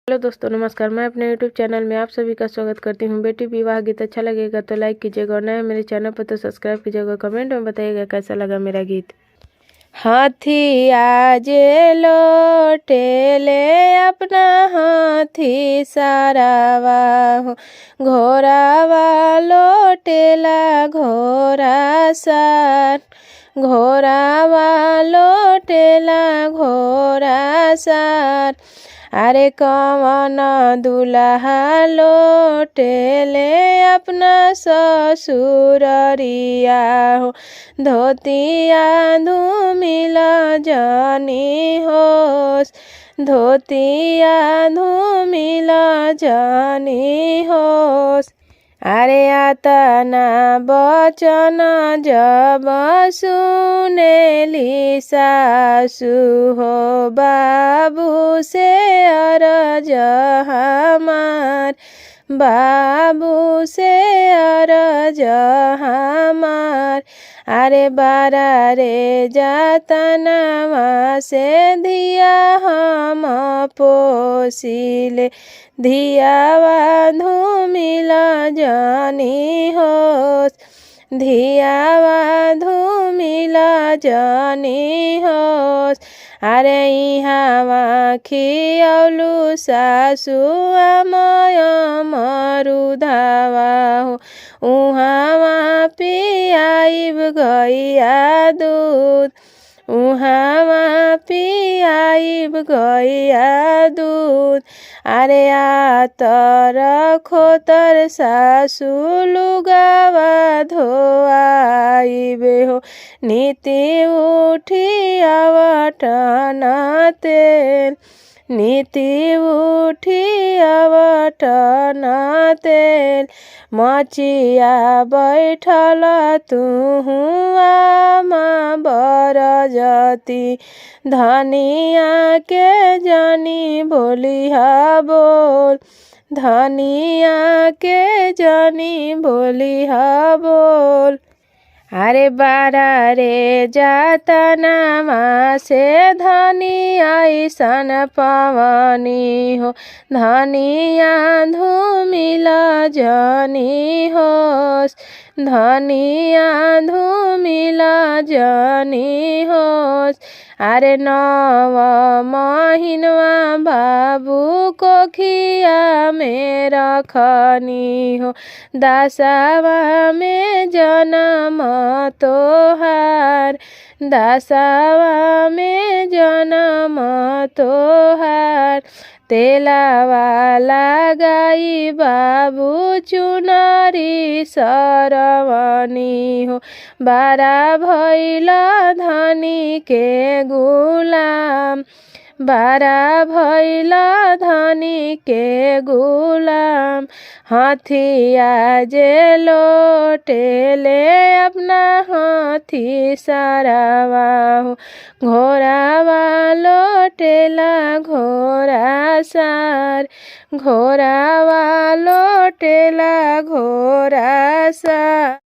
Hello दोस्तों, नमस्कार। मैं अपने यूट्यूब चैनल में आप सभी का स्वागत करती हूं। बेटी विवाह गीत अच्छा लगेगा तो लाइक कीजिएगा और नए मेरे चैनल पर तो सब्सक्राइब कीजिएगा। कमेंट में बताइएगा कैसा लगा मेरा गीत। हाथी आजे लोटे ले अपना हाथी सारावा हो, घोरावा लोटेला घोरा सार, घोरावा लोटेला घोरा सार। अरे कवन दुल्हा लोटेले अपना ससुररिया हो, धोतिया धूमिल जानी होस, धोतिया धूमिल जानी होस। अरे आतना बचन जब सुनेली सासु हो, बाबू से अरज हमार, बाबू से अरज हमार। अरे बारा रे जातनवा से धिया हम पोसिले, धियावा धूमिल जानी होस, धियावा धूमिल जानी होस। अरे इहावा खियौलु सासु आमय मरुधावा हो, उहावा पियाइब गैया दूध, उहावा पियाइब गैया दूध। अरे आतर खोतर सासु लुगावा धोआइबे हो, नीति उठी आवटन तेल, नीति उठी आवटन तेल। मचिया बैठल तुहु आमा बरजती, धनिया के जानी बोलिहा बोल, धनिया के जानी बोलिहा बोल। अरे बारा रे जातनामा से धनिया ऐसन पवनी हो, धनिया धूमिल जानी होस, धनिया धूमिल जानी होस। अरे नव महिनवा बाबू कोखिया में रखनी हो, दसवा में जन्म तोहार, दसवा में जन्म तोहार। तेलावा लगाई बाबू चुनरी सरवनी हो, बारा भइल धनी के गुलाम, बारा भइल धनी के गुलाम। हाथिया जे लोटेले अपना हाथी सारावा हो, घोरावा लोटेला घोरा सार, घोरावा लोटेला घोरा सार।